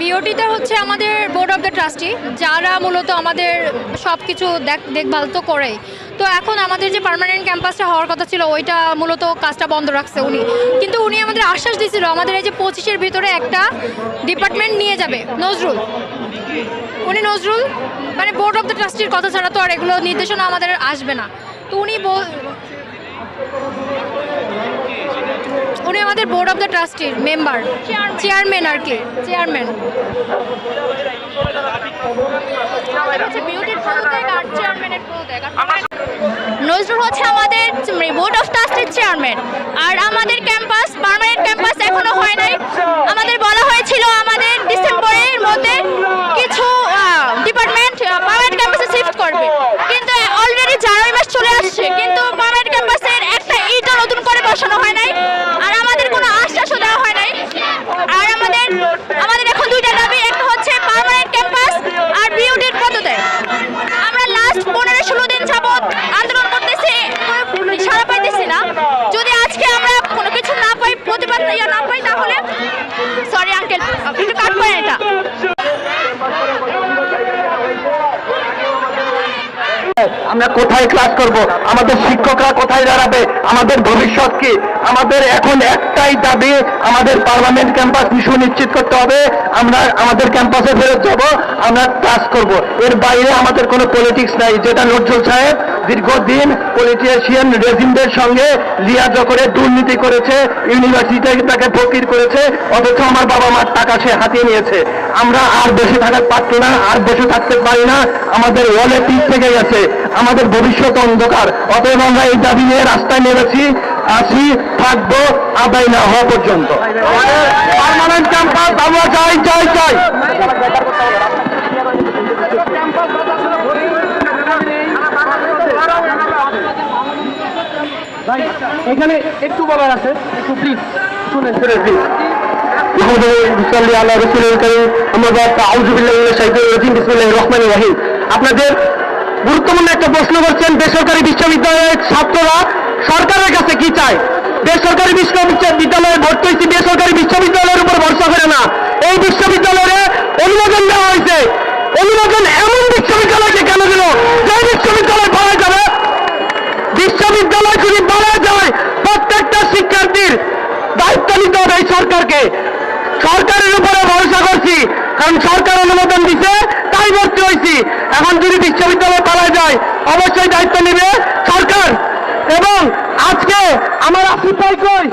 বিওটিতে হচ্ছে আমাদের board of the trustee, যারা মূলত আমাদের সব কিছু দেখভাল তো করেই। তো এখন আমাদের যে পার্মানেন্ট ক্যাম্পাসটা হওয়ার কথা ছিল ওইটা মূলত কাজটা বন্ধ রাখছে উনি, কিন্তু উনি আমাদের আশ্বাস দিয়েছিল আমাদের এই যে 25-এর ভিতরে একটা ডিপার্টমেন্ট নিয়ে যাবে। নজরুল মানে বোর্ড অফ দ্য ট্রাস্টির কথা ছাড়া তো আর এগুলো নির্দেশনা আমাদের আসবে না। তো উনি আমাদের বোর্ড অফ দ্য ট্রাস্টির মেম্বার, চেয়ারম্যান আর কি, চেয়ারম্যান। নজরুল হচ্ছে আমাদের বোর্ড অফ ট্রাস্টের চেয়ারম্যান। আর আমাদের ক্যাম্পাস পার্মানেন্ট ক্যাম্পাস এখনো হয় নাই। আমাদের বলা হয়েছিল আমাদের ডিসেম্বরের মধ্যে কিছু ডিপার্টমেন্ট পার্মানেন্ট ক্যাম্পাসে শিফট করবে, কিন্তু অলরেডি জানুয়ারি মাস চলে আসছে, কিন্তু পার্মানেন্ট ক্যাম্পাসের একটা ইটও নতুন করে বসানো হয় নাই, আর আমাদের কোনো আশ্বাসও দেওয়া হয় নাই। আর আমাদের এখন দুইটা দাবি, একটা হচ্ছে পার্মানেন্ট ক্যাম্পাস আর বিউটির পদত্যাগ। আমরা লাস্ট 15-16 দিন যাবত আন্দোলন করতেছি, সাড়া পাইতেছি না। যদি আজকে আমরা কোনো কিছু না পাই, প্রতিবাদ না পাই, তাহলে সরি আঙ্কেল একটু কাট করেন এটা। আমরা কোথায় ক্লাস করব, আমাদের শিক্ষকরা কোথায় দাঁড়াবে, আমাদের ভবিষ্যৎ কি? আমাদের এখন একটাই দাবি, আমাদের পার্লামেন্ট ক্যাম্পাস সুনিশ্চিত করতে হবে। আমরা আমাদের ক্যাম্পাসে ফেরত যাব, আমরা ক্লাস করব। এর বাইরে আমাদের কোনো পলিটিক্স নাই, যেটা নজরুল সাহেব দীর্ঘদিন পলিটিশিয়ান রেজিমদের সঙ্গে লিয়াজ করে দুর্নীতি করেছে, ইউনিভার্সিটিটাকে ফকির করেছে, অথচ আমার বাবা মার টাকা সে হাতিয়ে নিয়েছে। আমরা আর বসে থাকার পারতো না, আর বসে থাকতে পারি না। আমাদের ওয়ালে পিঠ থেকে গেছে, আমাদের ভবিষ্যৎ অন্ধকার। অতএব আমরা এই দাবি নিয়ে রাস্তায় নেমেছি, আসি, থাকবো আদায় না হওয়া পর্যন্ত। পার্মানেন্ট ক্যাম্পাস আমরা চাই চাই চাই। এখানে একটু বলার আছে, একটু প্লিজ শুনে প্লিজ। আপনাদের গুরুত্বপূর্ণ একটা প্রশ্ন করছেন, বেসরকারি বিশ্ববিদ্যালয়ের ছাত্ররা সরকারের কাছে কি চায়? বেসরকারি বিশ্ববিদ্যালয়ে ভর্তি হয়েছে, বেসরকারি বিশ্ববিদ্যালয়ের উপর ভরসা করে না। এই বিশ্ববিদ্যালয়ে অনুমোদন দেওয়া হয়েছে, অনুমোদন এমন বিশ্ববিদ্যালয়কে কেন দিল যে বিশ্ববিদ্যালয় পাওয়া যাবে? বিশ্ববিদ্যালয় যদি পাওয়া যায়, প্রত্যেকটা শিক্ষার্থীর দায়িত্ব নিতে হবে এই সরকারকে। সরকারের উপরে ভরসা করছি, কারণ সরকার অনুমোদন দিছে তাই ভর্তি হয়েছি। এখন যদি বিশ্ববিদ্যালয় পাওয়া যায়, অবশ্যই দায়িত্ব নেবে সরকার। এবং আজকে আমার আসিফ ভাই কই?